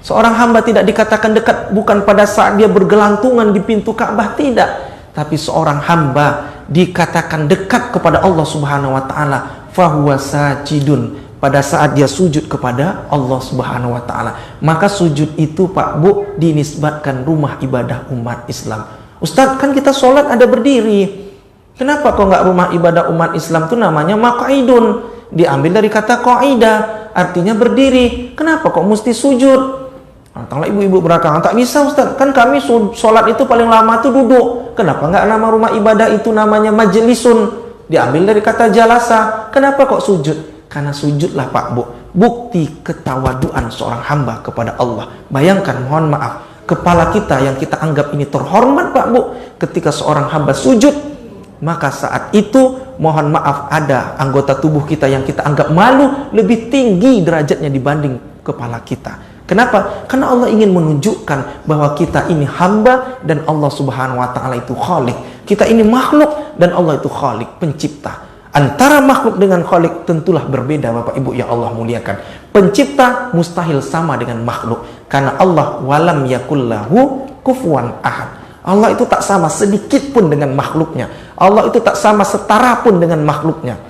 Seorang hamba tidak dikatakan dekat bukan pada saat dia bergelantungan di pintu Ka'bah, tidak. Tapi seorang hamba dikatakan dekat kepada Allah Subhanahu wa taala, fahuwa sajidun, pada saat dia sujud kepada Allah Subhanahu wa taala. Maka sujud itu Pak Bu dinisbatkan rumah ibadah umat Islam. Ustadz, kan kita sholat ada berdiri. Kenapa kok nggak rumah ibadah umat Islam itu namanya maq'idun? Diambil dari kata qaidah, artinya berdiri. Kenapa kok mesti sujud? Datanglah ibu-ibu belakangan, tak bisa Ustadz, kan kami sholat itu paling lama tuh duduk. Kenapa nggak nama rumah ibadah itu namanya majlisun? Diambil dari kata jalasa. Kenapa kok sujud? Karena sujudlah Pak Bu bukti ketawaduan seorang hamba kepada Allah. Bayangkan, mohon maaf, kepala kita yang kita anggap ini terhormat Pak Bu, ketika seorang hamba sujud, maka saat itu mohon maaf ada anggota tubuh kita yang kita anggap malu lebih tinggi derajatnya dibanding kepala kita. Kenapa? Karena Allah ingin menunjukkan bahwa kita ini hamba dan Allah Subhanahu wa taala itu Khalik. Kita ini makhluk dan Allah itu Khalik, pencipta. Antara makhluk dengan Khalik tentulah berbeda Bapak Ibu yang Allah muliakan. Pencipta mustahil sama dengan makhluk, karena Allah walam yakullahu kufuwan ahad. Allah itu tak sama sedikit pun dengan makhluknya. Allah itu tak sama setara pun dengan makhluknya.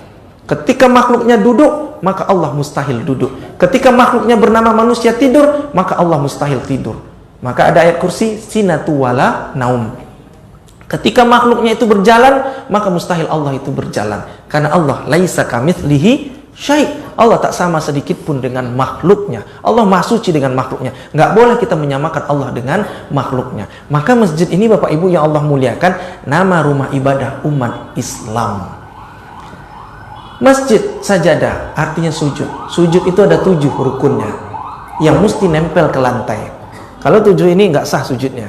Ketika makhluknya duduk, maka Allah mustahil duduk. Ketika makhluknya bernama manusia tidur, maka Allah mustahil tidur. Maka ada ayat kursi, sinatu wala naum. Ketika makhluknya itu berjalan, maka mustahil Allah itu berjalan. Karena Allah laisa kamitslihi syai'. Allah tak sama sedikit pun dengan makhluknya. Allah maha suci dengan makhluknya. Nggak boleh kita menyamakan Allah dengan makhluknya. Maka masjid ini Bapak Ibu yang Allah muliakan, nama rumah ibadah umat Islam. Masjid sajadah artinya sujud. Sujud itu ada 7 rukunnya yang mesti nempel ke lantai. Kalau 7 ini nggak sah sujudnya.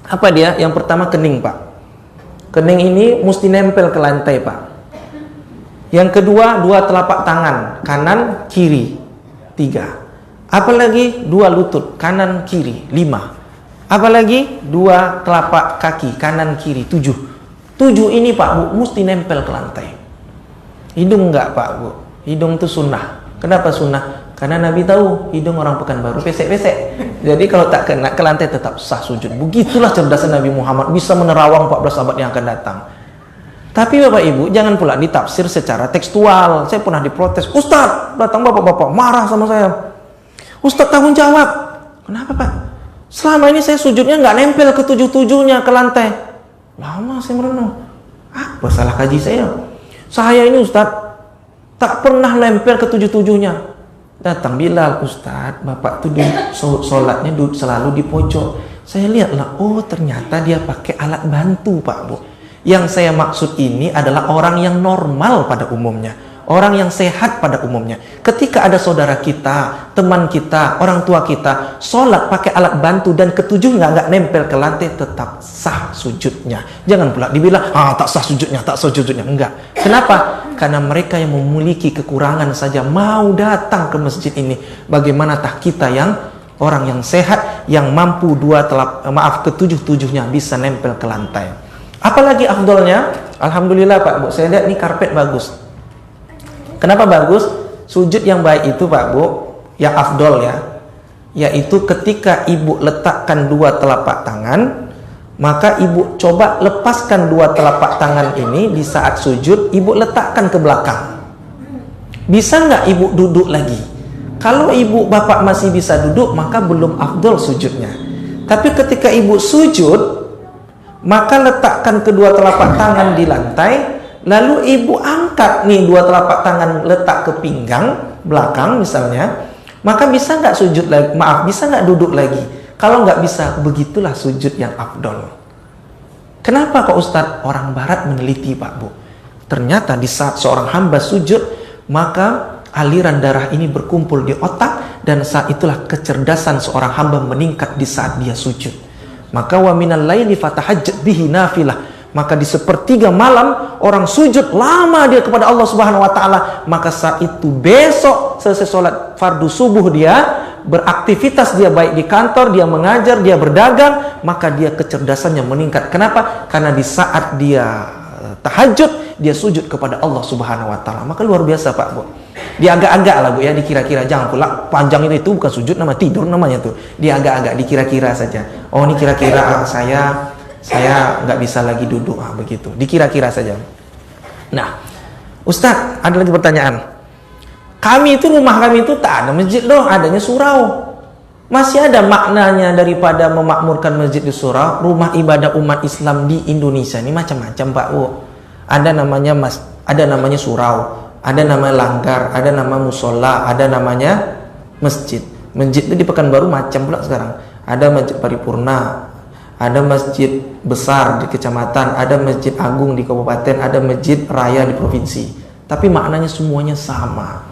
Apa dia? Yang pertama kening Pak. Kening ini mesti nempel ke lantai Pak. Yang kedua 2 telapak tangan, kanan kiri 3. Apalagi 2 lutut, kanan kiri 5. Apalagi 2 telapak kaki, kanan kiri 7. 7 ini Pak Bu mesti nempel ke lantai. Hidung enggak Pak Bu? Hidung itu sunnah. Kenapa sunnah? Karena Nabi tahu hidung orang Pekanbaru pesek-pesek. Jadi kalau tak kena ke lantai tetap sah sujud. Begitulah cerdasan Nabi Muhammad, bisa menerawang 14 abad yang akan datang. Tapi Bapak Ibu jangan pula ditafsir secara tekstual. Saya pernah diprotes, Ustadz, datang bapak-bapak marah sama saya. Ustadz tanggung jawab. Kenapa Pak? Selama ini saya sujudnya nggak nempel ke 7-7-nya ke lantai. Lama saya merenung. Apa salah kaji saya? Saya ini Ustadz tak pernah nempel ke 7-7-nya. Datang Bilal, Ustadz, bapak tuh sholatnya selalu di pojok. Saya lihatlah, oh ternyata dia pakai alat bantu Pak Bu. Yang saya maksud ini adalah orang yang normal pada umumnya, orang yang sehat pada umumnya. Ketika ada saudara kita, teman kita, orang tua kita sholat pakai alat bantu dan ketujuhnya nggak nempel ke lantai, tetap sah sujudnya. Jangan pula dibilang, tak sah sujudnya, tak sah sujudnya. Enggak. Kenapa? Karena mereka yang memiliki kekurangan saja mau datang ke masjid ini. Bagaimana tah kita yang orang yang sehat, yang mampu ketujuh-tujuhnya bisa nempel ke lantai. Apalagi afdolnya, alhamdulillah Pak Bu, saya lihat ini karpet bagus. Kenapa bagus? Sujud yang baik itu Pak Bu, yang afdol ya, yaitu ketika ibu letakkan dua telapak tangan, maka ibu coba lepaskan dua telapak tangan ini di saat sujud, ibu letakkan ke belakang. Bisa nggak ibu duduk lagi? Kalau ibu bapak masih bisa duduk, maka belum afdol sujudnya. Tapi ketika ibu sujud, maka letakkan kedua telapak tangan di lantai, lalu ibu angkat nih dua telapak tangan letak ke pinggang belakang misalnya, maka bisa nggak sujud lagi? Maaf, bisa nggak duduk lagi? Kalau nggak bisa, begitulah sujud yang afdol. Kenapa kok Ustadz? Orang Barat meneliti Pak Bu. Ternyata di saat seorang hamba sujud, maka aliran darah ini berkumpul di otak, dan saat itulah kecerdasan seorang hamba meningkat di saat dia sujud. Maka wa minal laili fatahajjat bihi nafilah. Maka di sepertiga malam orang sujud lama dia kepada Allah Subhanahu wa taala, maka saat itu besok selesai sholat fardu subuh dia beraktivitas, dia baik di kantor, dia mengajar, dia berdagang, maka dia kecerdasannya meningkat. Kenapa? Karena di saat dia tahajud, dia sujud kepada Allah Subhanahu wa taala. Maka luar biasa Pak Bu. Dia agak-agak lah Bu ya, dikira-kira, jangan pula panjang itu bukan sujud, nama tidur namanya tuh. Dia agak-agak dikira-kira saja. Oh ini kira-kira saya nggak bisa lagi duduk, begitu. Dikira-kira saja. Nah, Ustadz, ada lagi pertanyaan. Rumah kami itu tak ada masjid loh, adanya surau. Masih ada maknanya daripada memakmurkan masjid di surau. Rumah ibadah umat Islam di Indonesia ini macam-macam Pak Bu. Ada namanya surau, ada namanya langgar, ada nama musola, ada namanya masjid. Masjid itu di Pekanbaru macam pula sekarang. Ada masjid paripurna, ada masjid besar di kecamatan, ada masjid agung di kabupaten, ada masjid raya di provinsi. Tapi maknanya semuanya sama.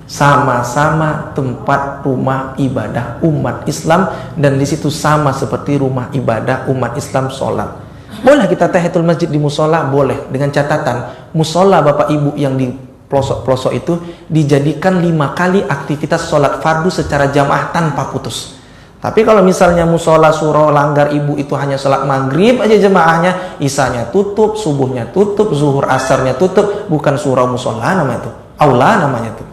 Sama-sama tempat rumah ibadah umat Islam, dan di situ sama seperti rumah ibadah umat Islam sholat. Boleh kita tahiyatul masjid di musola? Boleh, dengan catatan musola Bapak Ibu yang di pelosok-pelosok itu dijadikan 5 kali aktivitas sholat fardu secara jamaah tanpa putus. Tapi kalau misalnya musola, surau, langgar Ibu itu hanya sholat maghrib aja jemaahnya, isanya tutup, subuhnya tutup, zuhur asarnya tutup, bukan surau musola namanya itu, aula namanya itu.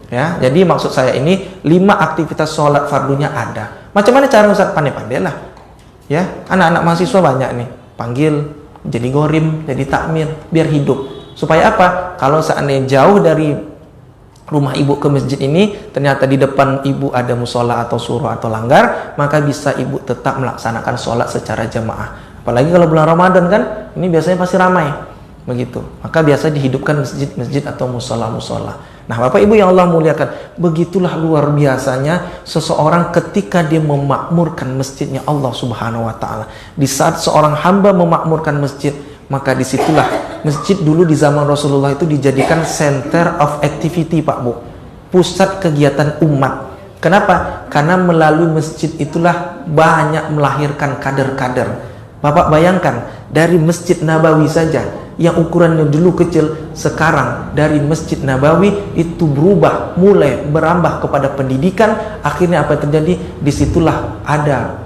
Ya, jadi maksud saya ini 5 aktivitas sholat fardunya ada. Macam mana cara Ustaz? Pandai-pandai lah. Ya, anak-anak mahasiswa banyak nih, panggil jadi gorim, jadi takmir, biar hidup. Supaya apa? Kalau seandainya jauh dari rumah ibu ke masjid ini, ternyata di depan ibu ada musola atau surau atau langgar, maka bisa ibu tetap melaksanakan sholat secara jamaah. Apalagi kalau bulan Ramadan kan, ini biasanya pasti ramai. Begitu. Maka biasa dihidupkan masjid-masjid atau musola-musola. Nah, Bapak Ibu yang Allah muliakan, begitulah luar biasanya seseorang ketika dia memakmurkan masjidnya Allah Subhanahu wa taala. Di saat seorang hamba memakmurkan masjid, maka disitulah masjid dulu di zaman Rasulullah itu dijadikan center of activity Pak Bu, pusat kegiatan umat. Kenapa? Karena melalui masjid itulah banyak melahirkan kader-kader. Bapak bayangkan, dari Masjid Nabawi saja yang ukurannya dulu kecil, sekarang dari Masjid Nabawi itu berubah, mulai berambah kepada pendidikan. Akhirnya apa yang terjadi? Disitulah ada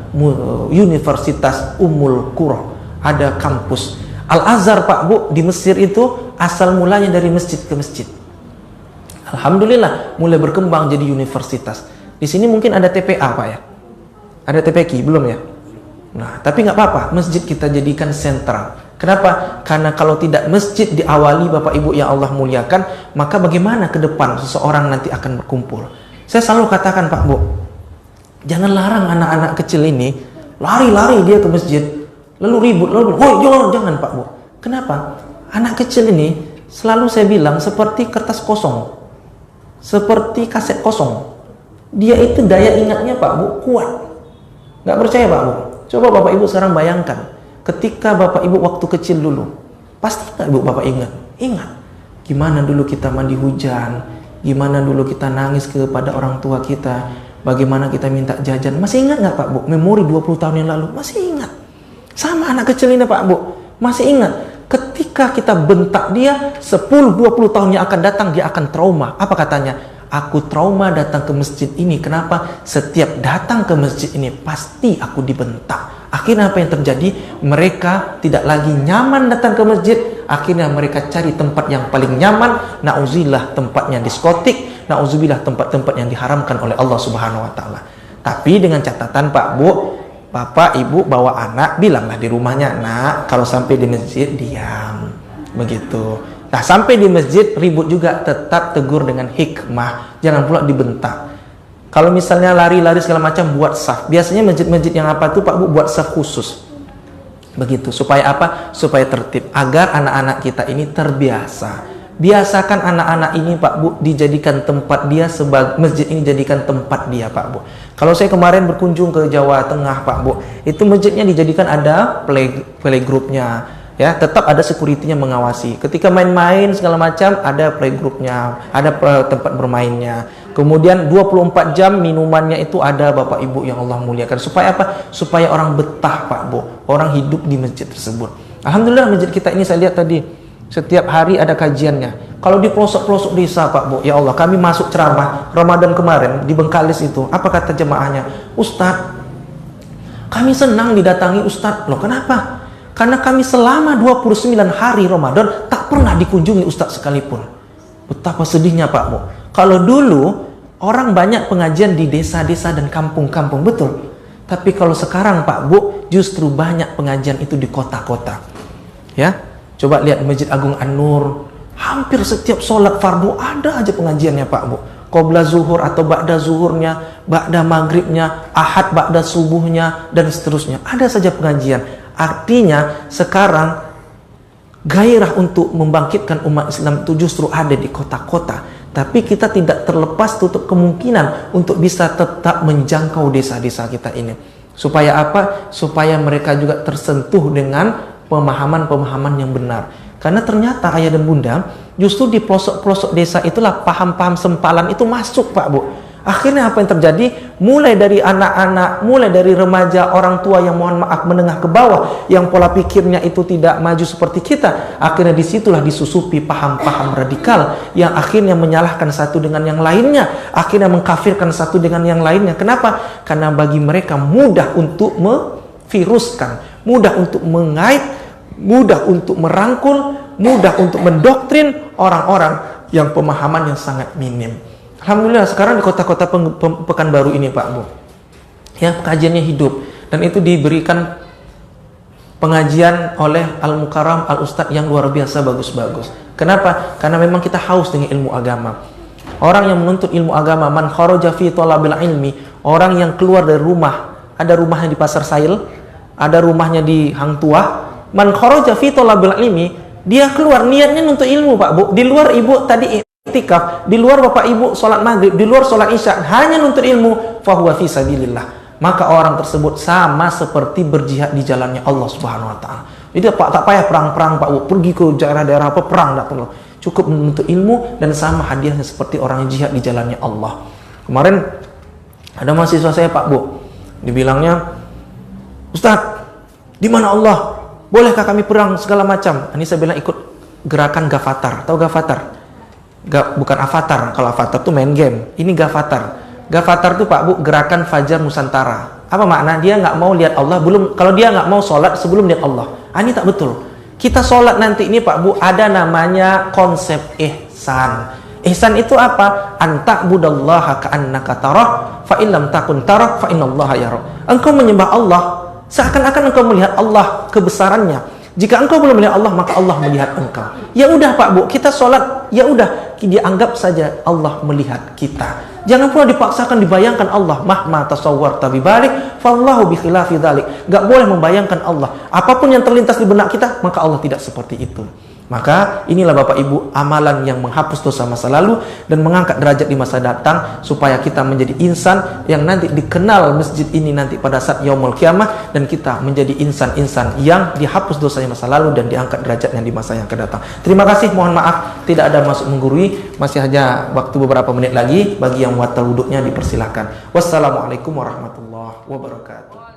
Universitas Ummul Qura, ada kampus Al-Azhar Pak Bu di Mesir itu asal mulanya dari masjid ke masjid. Alhamdulillah mulai berkembang jadi universitas. Di sini mungkin ada TPA Pak ya? Ada TPQ belum ya? Nah, tapi nggak apa-apa, masjid kita jadikan sentral. Kenapa? Karena kalau tidak masjid diawali Bapak Ibu yang Allah muliakan, maka bagaimana ke depan seseorang nanti akan berkumpul? Saya selalu katakan Pak Bu, jangan larang anak-anak kecil ini lari-lari dia ke masjid, lalu ribut, jangan Pak Bu. Kenapa? Anak kecil ini selalu saya bilang seperti kertas kosong, seperti kaset kosong. Dia itu daya ingatnya Pak Bu kuat. Nggak percaya Pak Bu? Coba Bapak Ibu sekarang bayangkan, ketika Bapak Ibu waktu kecil dulu, pasti nggak Ibu Bapak ingat? Ingat. Gimana dulu kita mandi hujan, gimana dulu kita nangis kepada orang tua kita, bagaimana kita minta jajan. Masih ingat nggak Pak Bu? Memori 20 tahun yang lalu, masih ingat. Sama anak kecil ini Pak Bu, masih ingat. Ketika kita bentak dia, 10-20 tahun yang akan datang dia akan trauma. Apa katanya? Aku trauma datang ke masjid ini. Kenapa? Setiap datang ke masjid ini pasti aku dibentak. Akhirnya apa yang terjadi? Mereka tidak lagi nyaman datang ke masjid. Akhirnya mereka cari tempat yang paling nyaman. Na'udzubillah tempatnya diskotik. Na'udzubillah tempat-tempat yang diharamkan oleh Allah Subhanahu wa taala. Tapi dengan catatan Pak Bu, Bapak Ibu bawa anak, bilanglah di rumahnya, nak, kalau sampai di masjid diam, begitu. Nah, sampai di masjid ribut juga, tetap tegur dengan hikmah, jangan pula dibentak. Kalau misalnya lari-lari segala macam, buat saf. Biasanya masjid-masjid yang apa tuh Pak Bu, buat saf khusus. Begitu, supaya apa? Supaya tertib, agar anak-anak kita ini terbiasa. Biasakan anak-anak ini Pak Bu dijadikan tempat dia, sebagai masjid ini jadikan tempat dia Pak Bu. Kalau saya kemarin berkunjung ke Jawa Tengah Pak Bu, itu masjidnya dijadikan ada playgroupnya, ya, tetap ada security-nya mengawasi. Ketika main-main segala macam ada playgroupnya, ada tempat bermainnya. Kemudian 24 jam minumannya itu ada Bapak Ibu yang Allah muliakan. Supaya apa? Supaya orang betah Pak Bu, orang hidup di masjid tersebut. Alhamdulillah masjid kita ini saya lihat tadi setiap hari ada kajiannya. Kalau di pelosok-pelosok desa Pak Bu, ya Allah, kami masuk ceramah Ramadan kemarin di Bengkalis itu, apa kata jemaahnya? Ustadz, kami senang didatangi Ustadz. Loh kenapa? Karena kami selama 29 hari Ramadan tak pernah dikunjungi Ustadz sekalipun. Betapa sedihnya Pak Bu. Kalau dulu orang banyak pengajian di desa-desa dan kampung-kampung, betul. Tapi kalau sekarang Pak Bu, justru banyak pengajian itu di kota-kota. Ya. Coba lihat Masjid Agung An-Nur, hampir setiap sholat fardu ada aja pengajiannya Pak Bu. Qobla zuhur atau ba'da zuhurnya, ba'da maghribnya, ahad ba'da subuhnya, dan seterusnya. Ada saja pengajian. Artinya sekarang gairah untuk membangkitkan umat Islam itu justru ada di kota-kota. Tapi kita tidak terlepas tutup kemungkinan untuk bisa tetap menjangkau desa-desa kita ini. Supaya apa? Supaya mereka juga tersentuh dengan pemahaman-pemahaman yang benar. Karena ternyata ayah dan bunda, justru di pelosok-pelosok desa itulah paham-paham sempalan itu masuk Pak Bu. Akhirnya apa yang terjadi? Mulai dari anak-anak, mulai dari remaja, orang tua yang mohon maaf menengah ke bawah, yang pola pikirnya itu tidak maju seperti kita. Akhirnya disitulah disusupi paham-paham radikal yang akhirnya menyalahkan satu dengan yang lainnya, akhirnya mengkafirkan satu dengan yang lainnya. Kenapa? Karena bagi mereka mudah untuk memviruskan, mudah untuk mengait, mudah untuk merangkul, mudah untuk mendoktrin orang-orang yang pemahaman yang sangat minim. Alhamdulillah sekarang di kota-kota Pekanbaru ini Pak Bu, ya, kajiannya hidup, dan itu diberikan pengajian oleh Al-Mukarram Al-Ustadz yang luar biasa bagus-bagus. Kenapa? Karena memang kita haus dengan ilmu agama. Orang yang menuntut ilmu agama, man kharaja fi thalabil ilmi, orang yang keluar dari rumah, ada rumahnya di Pasar Sail, ada rumahnya di Hang Tuah. Man kharaja fi thalabil ilmi, dia keluar niatnya untuk ilmu Pak Bu. Di luar ibu tadi iktikaf, di luar Bapak Ibu sholat maghrib, di luar sholat isya, hanya nuntut ilmu, fahuwa fi sabilillah. Maka orang tersebut sama seperti berjihad di jalannya Allah Subhanahu wa taala. Jadi tak payah perang-perang Pak Bu, pergi ke daerah-daerah apa perang tak perlu. Cukup menuntut ilmu dan sama hadiahnya seperti orang yang jihad di jalannya Allah. Kemarin ada mahasiswa saya Pak Bu, dibilangnya, Ustadz, di mana Allah? Bolehkah kami perang segala macam? Ini saya bilang ikut gerakan Gavatar. Tahu Gavatar? Bukan Avatar. Kalau Avatar tuh main game. Ini Gavatar. Gavatar tuh Pak Bu, gerakan Fajar Nusantara. Apa makna? Dia nggak mau lihat Allah belum. Kalau dia nggak mau sholat sebelum lihat Allah. Ini tak betul. Kita sholat nanti ini Pak Bu, ada namanya konsep ihsan. Ihsan itu apa? Anta'budallaha ka'annaka tarah, fa illam takun tarah, fa innallaha yarah. Engkau menyembah Allah seakan-akan engkau melihat Allah kebesarannya. Jika engkau belum melihat Allah, maka Allah melihat engkau. Ya udah Pak Bu, kita sholat, ya udah, dia anggap saja Allah melihat kita. Jangan pula dipaksakan dibayangkan Allah. Mahma tasawwarta bibalik, fallahu bi khilafi dzalik. Enggak boleh membayangkan Allah. Apapun yang terlintas di benak kita, maka Allah tidak seperti itu. Maka inilah Bapak Ibu amalan yang menghapus dosa masa lalu dan mengangkat derajat di masa datang, supaya kita menjadi insan yang nanti dikenal masjid ini nanti pada saat yaumul kiamah, dan kita menjadi insan-insan yang dihapus dosanya masa lalu dan diangkat derajatnya di masa yang akan datang. Terima kasih, mohon maaf tidak ada masuk menggurui, masih hanya waktu beberapa menit lagi. Bagi yang muatal wuduknya dipersilahkan. Wassalamualaikum warahmatullahi wabarakatuh.